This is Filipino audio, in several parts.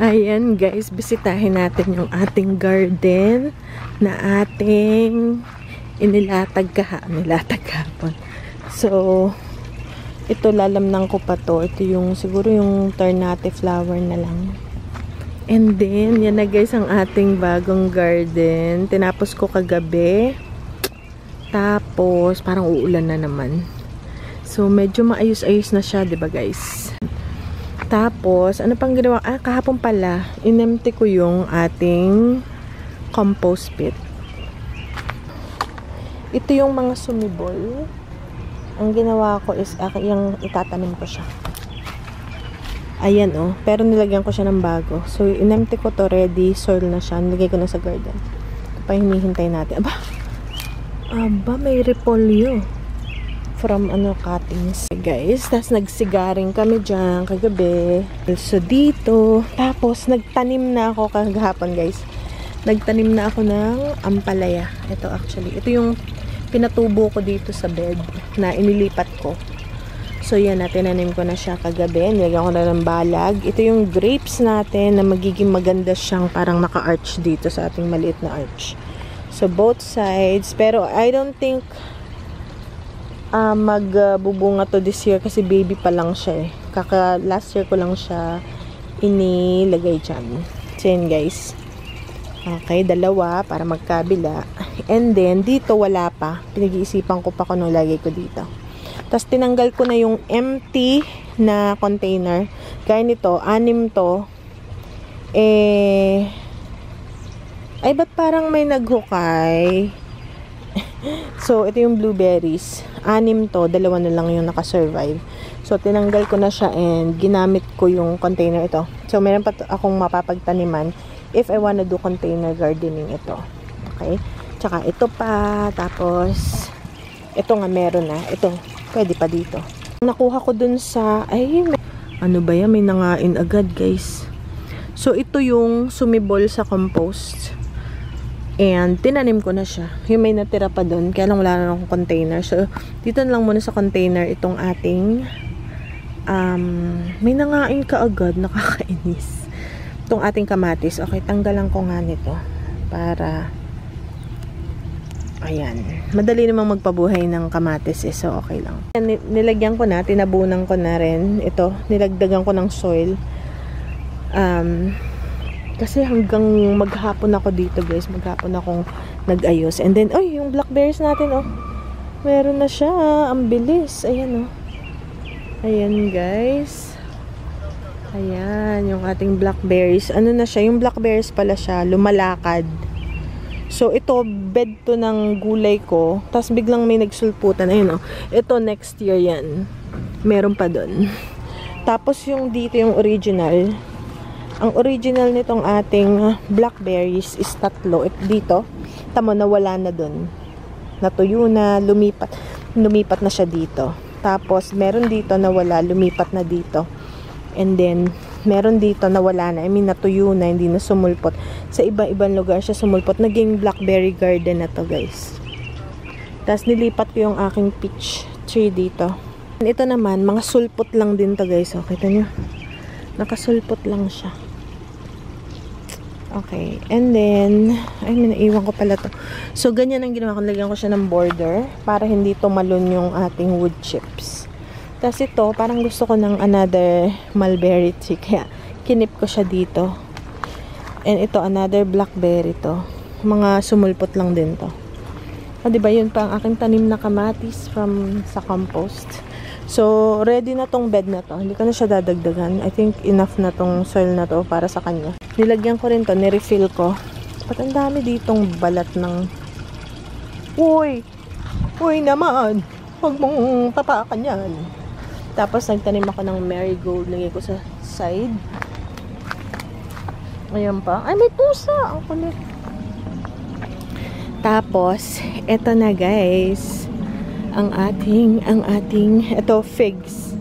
Ayan guys, bisitahin natin yung ating garden na ating inilatag kahapon. So, ito lalamnan ko pa to. Ito yung siguro yung ternate flower na lang. And then, yan na guys ang ating bagong garden. Tinapos ko kagabi. Tapos, parang uulan na naman. So, medyo maayos-ayos na siya, 'di ba guys? Tapos, ano pang ginawa? Kahapon pala, inempty ko yung ating compost pit. Ito yung mga sumibol. Ang ginawa ko is, yung itatanim ko siya. Ayan oh, pero nilagyan ko siya ng bago. So, inempty ko to, ready, soil na siya. Nilagay ko na sa garden. Ito pa hinihintay natin. Aba, may repolyo. From cuttings guys. Tapos nagsigaring kami dyan kagabi. So dito, tapos nagtanim na ako kagahapon guys. Nagtanim na ako ng ampalaya. Ito actually, ito yung pinatubo ko dito sa bed na inilipat ko. So yan, tinanim ko na siya kagabi. Nilagyan ko na ng balag. Ito yung grapes natin na magiging maganda siyang parang naka-arch dito sa ating maliit na arch. So both sides, pero I don't think magbubunga to this year kasi baby pa lang siya eh. Last year ko lang siya inilagay dyan. So yun guys. Okay, dalawa para magkabila. And then, dito wala pa. Pinag-iisipan ko pa kung anong lagay ko dito. Tapos tinanggal ko na yung empty na container. Gaya nito, 6 to. Ay, ba't parang may naghukay? So, ito yung blueberries. 6 to, 2 na lang yung nakasurvive. So, tinanggal ko na siya and ginamit ko yung container ito. So, meron pa akong mapapagtaniman if I wanna do container gardening ito. Okay? Tsaka ito pa, tapos ito nga meron na. Ito, pwede pa dito. Nakuha ko dun sa, ano ba yan? May nangain agad, guys. So, ito yung sumibol sa compost. And, tinanim ko na siya. Yung may natira pa dun. Kaya lang wala na akong container. So, dito na lang muna sa container itong ating may nangain ka agad. Nakakainis. Itong ating kamatis. Okay, tanggalan ko nga nito. Para, ayan. Madali namang magpabuhay ng kamatis eh. So, okay lang. Nilagyan ko na. Tinabunan ko na rin. Ito, nilagdagan ko ng soil. Kasi hanggang maghapon ako dito guys. Maghapon akong nag-ayos. And then, yung blackberries natin meron na siya. Ang bilis. Ayan Ayan guys. Ayan, yung ating blackberries. Ano na siya? Yung blackberries pala siya. Lumalakad. So, ito, bed to ng gulay ko. Tapos biglang may nagsulputan. Ayun Ito, next year yan. Meron pa dun. Tapos yung dito, yung original. Ang original nitong ating blackberries is 3. Dito, tamo nawala na dun. Natuyo na, lumipat na siya dito. Tapos, meron dito nawala, lumipat na dito. And then, meron dito nawala na. I mean, natuyo na, hindi na sumulpot. Sa iba-ibang lugar siya sumulpot. Naging blackberry garden na to guys. Tapos, nilipat ko yung aking peach tree dito. Ito naman, mga sulpot lang din to guys. Kita nyo? Nakasulpot lang siya. Okay. And then, may naiwan ko pala to. So, ganyan ang ginawa ko. Lagyan ko siya ng border para hindi tumalon yung ating wood chips. Tapos ito, parang gusto ko ng another mulberry tree. Kaya, kinip ko siya dito. And ito, another blackberry to. Mga sumulpot lang din to. Diba yun pa ang aking tanim na kamatis sa compost. So, ready na tong bed na to. Hindi ko na siya dadagdagan. I think enough na tong soil na to para sa kanya. Nilagyan ko rin to, nirefill ko. Ba't ang dami ditong balat ng... Uy naman! Huwag mong tapakan yan. Tapos, nagtanim ako ng marigold. Lagay ko sa side. Ayan pa. Ay, may pusa! Ang kulit. Tapos, eto na guys. Ang ating, ito, figs.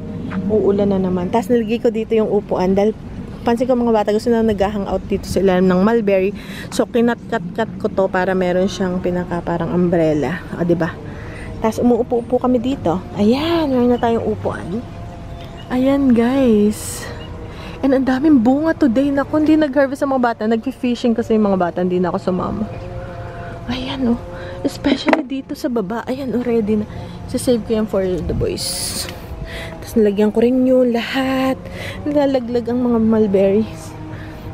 Uulan na naman. Tapos, nilagay ko dito yung upuan. Dahil, pansin ko mga bata, gusto na nag-hangout dito sa ilalim ng mulberry. So, kinat-kat-kat ko to para meron siyang parang umbrella. O, diba? Tapos, umuupo-upo kami dito. Ayan, meron na tayong upuan. Ayan, guys. And ang daming bunga today. Naku, hindi nag-harvest ang mga bata. Nag-fishing kasi yung mga bata. Hindi na ako sumama. Ayan, oh. Especially dito sa baba. Ayan, already na. Sasave ko yan for the boys. Tapos nalagyan ko rin yun lahat. Nilalaglag ang mga mulberries.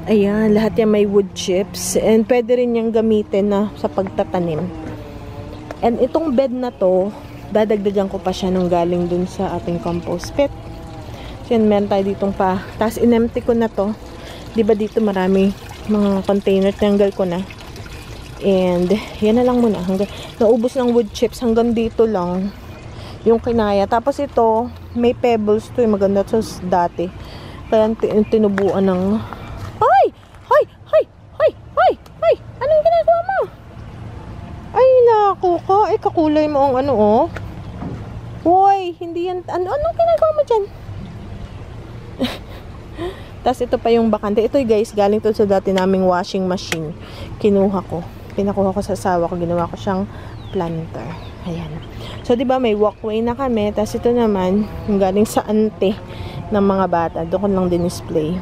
Ayan, lahat yan may wood chips. And pwede rin yung gamitin na sa pagtatanim. And itong bed na to, dadagdagan ko pa siya nung galing dun sa ating compost pit. So yan, meron tayo ditong pa. Tapos in-empty ko na to. Diba dito marami mga container. Tanggal ko na. And yan na lang muna. Naubos ng wood chips hanggang dito lang yung kinaya. Tapos ito, may pebbles to. Maganda to dati. Kaya tinubuan ng... Ay! Ay! Ay! Ay! Ay! Ay! Anong ginagawa mo? Ay, naku ka. Eh, kakulay mo ang ano, oh. Hoy, hindi yan... Anong ginagawa mo dyan? Tapos ito pa yung bakante. Ito guys, galing to sa dati naming washing machine. Kinuha ko. Pinakuha ko sa asawa ko. Ginawa ko siyang planter. Ayan. So, diba may walkway na kami. Tapos ito naman, yung galing sa ante ng mga bata. Doon ko lang din-display.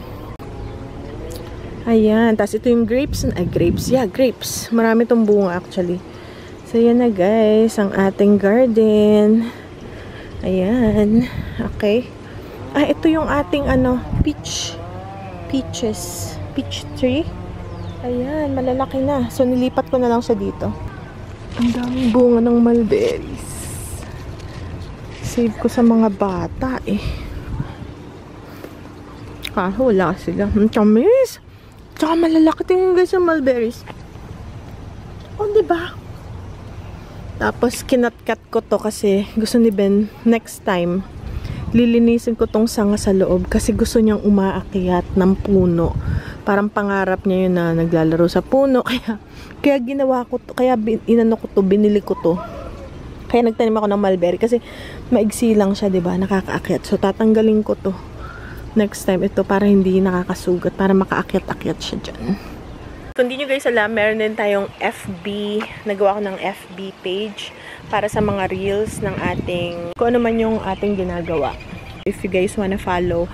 Ayan. Tapos ito yung grapes. Ay, grapes. Yeah, grapes. Marami tong bunga actually. So, yan na guys. Ang ating garden. Ayan. Okay. Ah, ito yung ating ano, peaches. Peach tree. Ayan, malalaki na. So, nilipat ko na lang siya dito. Ang daming bunga ng mulberries. Save ko sa mga bata eh. Kaso wala sila. Ang tamis. Tsaka malalaki tingin guys yung mulberries. O, diba? Tapos, kinat-cut ko to kasi gusto ni Ben next time. Lilinisin ko tong sanga sa loob kasi gusto niyang umaakyat ng puno. Parang pangarap niya yun na naglalaro sa puno. Kaya ginawa ko to. Kaya inano ko to, binili ko to. Kaya nagtanim ako ng mulberry kasi maigsi lang siya, diba? Nakakaakyat. So, tatanggalin ko to. Next time ito para hindi nakakasugat. Para makaakyat-akyat siya dyan. Kung di nyo guys alam, meron din tayong FB. Nagawa ko ng FB page para sa mga reels ng ating, kung ano man yung ating ginagawa. If you guys wanna follow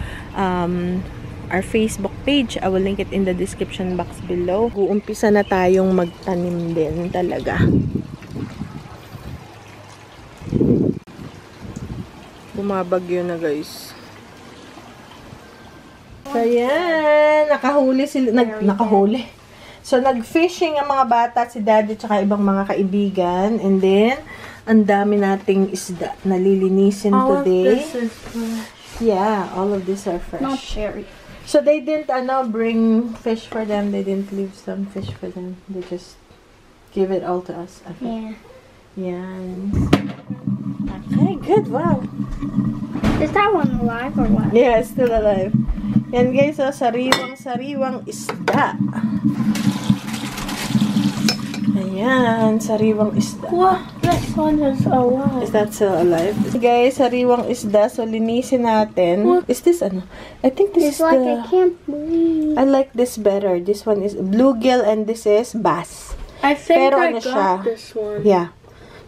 our Facebook page, I will link it in the description box below. Uumpisa na tayong magtanim din talaga. Bumabagyo na guys. So yan, nakahuli sila, nakahuli. So, nag-fishing ang mga bata, si daddy, tsaka ibang mga kaibigan. And then, ang dami nating isda na lilinisin today. All of this is fresh. Yeah, all of these are fresh. Not cherry. So, they didn't bring fish for them. They didn't leave some fish for them. They just give it all to us. Okay. Yeah. Yan. Okay, good. Wow. Is that one alive or what? Yeah, it's still alive. Yan guys, so, sariwang isda. Ayan, sariwang isda. What? This one is alive. Is that still alive? Guys, sariwang isda. So, linisin natin. What? Is this ano? I think this is It's like the... I can't believe. I like this better. This one is bluegill and this is bass. I think Pero I ano got siya? this one. Yeah.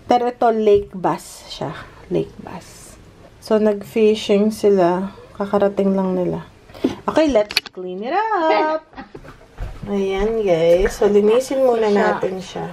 Pero ito, lake bass siya. Lake bass. So, nag-fishing sila. Kakarating lang nila. Okay, let's clean it up. Ayan, guys. So, linisin muna natin siya.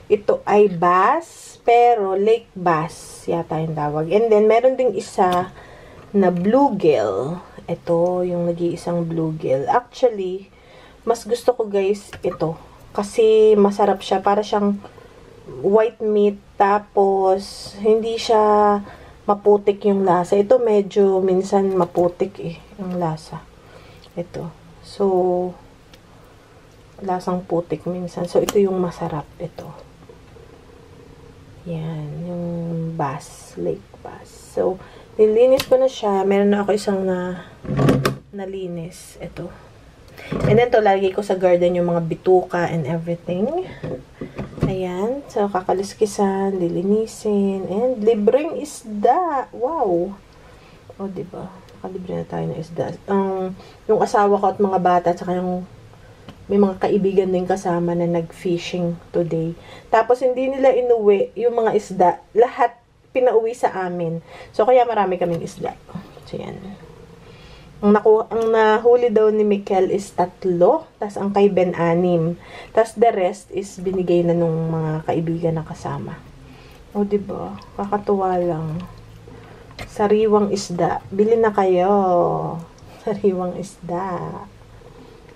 Ito ay bass, pero lake bass yata yung tawag. And then, meron ding isa na bluegill. Ito, yung nag-iisang bluegill. Actually, mas gusto ko guys ito. Kasi masarap siya. Para siyang white meat. Tapos, hindi siya maputik yung lasa. Ito medyo minsan maputik eh, yung lasa. Ito. So, lasang putik minsan. So, ito yung masarap. Ito. Yan, yung bass, lake bass. So, nilinis ko na siya. Meron na ako isang nalinis. Ito. And then, to lagi ko sa garden yung mga bituka and everything. Ayan. So, kakaliskisan, lilinisin, and libreng isda. Wow! O, diba? Nakalibre na tayo ng isda. Yung asawa ko at mga bata, tsaka yung may mga kaibigan din kasama na nag-fishing today. Tapos, hindi nila inuwi yung mga isda. Lahat pinauwi sa amin. So, kaya marami kaming isda. So, yan. Ang nahuli daw ni Mikel is 3. Tapos, ang kay Ben 6. Tapos, the rest is binigay na nung mga kaibigan na kasama. O, diba? Kakatuwa lang. Sariwang isda. Bili na kayo. Sariwang isda.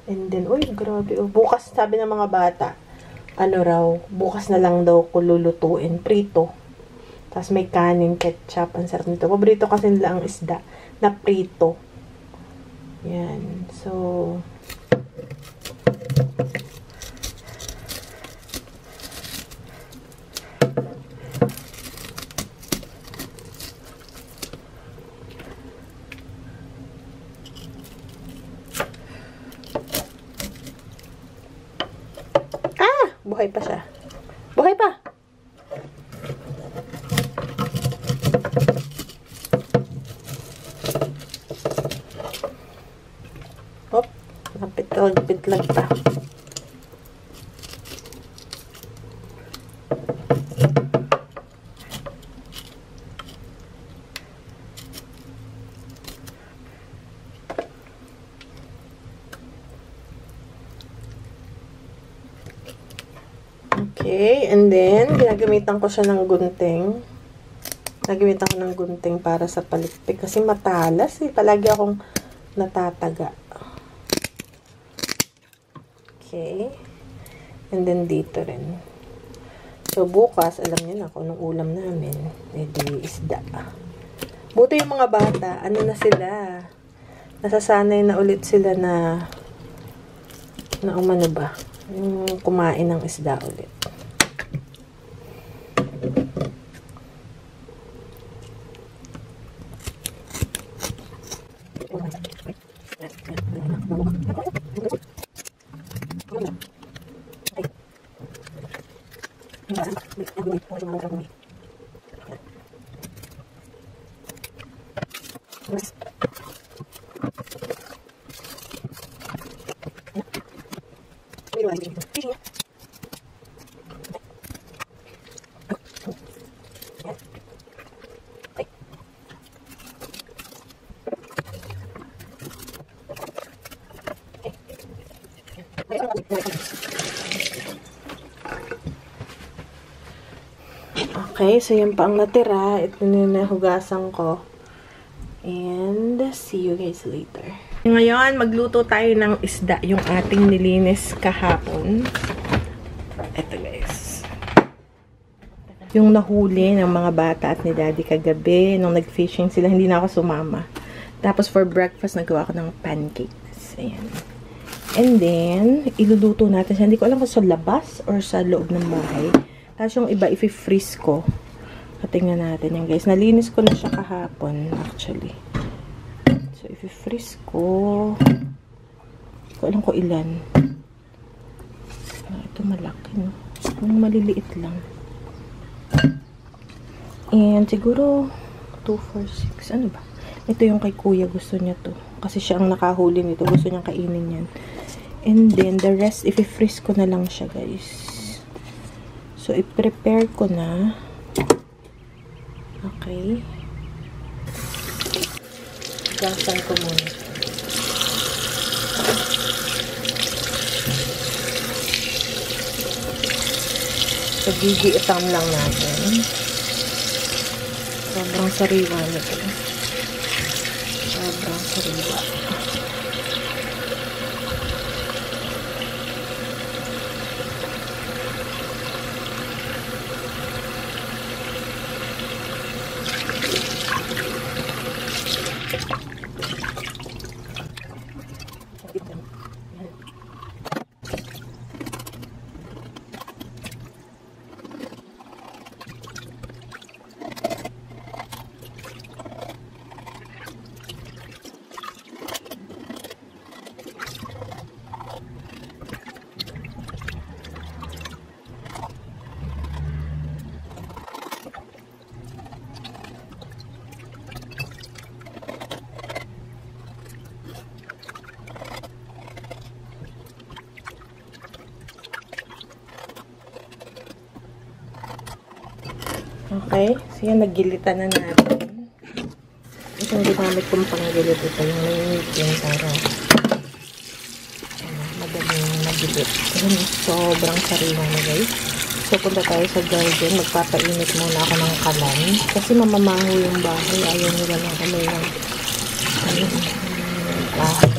And then, uy, grabe. Bukas, sabi ng mga bata, bukas na lang daw ko lulutuin. Prito. Tapos may kanin, ketchup. Ang sarap nito. Paborito kasi nila ang isda na prito. Yan. So, buhay pa siya. Buhay pa! Hop! Napitlag pa. Okay, and then, ginagamitan ko siya ng gunting. Nagamitan ko ng gunting para sa palikpik. Kasi matalas eh. Palagi akong natataga. Okay. And then, dito rin. So, bukas, alam niyo na kung anong ulam namin. Eh, di isda. Buti yung mga bata, ano na sila? Nasasanay na ulit sila na umano ba? Yung kumain ng isda ulit. Okay, so yan pa ang natira. Ito na nahugasan ko. And see you guys later. Ngayon, magluto tayo ng isda. Yung ating nilinis kahapon. Ito guys. Yung nahuli ng mga bata at ni Daddy kagabi. Nung nag-fishing sila, hindi na ako sumama. Tapos for breakfast, nagawa ko ng pancakes. Ayan. And then, iluluto natin siya. Hindi ko alam kung sa labas or sa loob ng bahay. Tapos yung iba, i-freeze ko. Tingnan natin yan, guys. Nalinis ko na siya kahapon, actually. So, i-freeze ko. Hindi ko alam ko ilan. Ito malaki, no? Yung maliliit lang. And siguro, 2, 4, 6. Ano ba? Ito yung kay kuya. Gusto niya to. Kasi siya ang nakahuli nito. Gusto niyang kainin yan. And then, the rest, i-freeze ko na lang siya, guys. So, i-prepare ko na. Okay. Gasan ko muna. So, gigiitam lang natin. Sobrang sariwa nito. Sobrang sariwa. Okay? So, yan, naggilitan na natin. Itong ginamit kong panggilit ito, yung mainit yun para madaling magilit. Ayan, sobrang sariwa na guys. So, punta tayo sa garden. Magpapainit muna ako ng kalan. Kasi mamamaho yung bahay. Ayaw nila na kami ng bahay.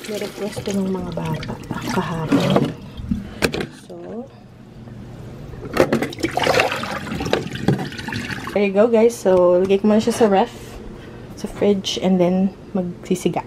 Nirequest ko ng mga bata kahapon. So, there you go guys. So, lagay ko muna siya sa ref, sa fridge, and then magsisiga.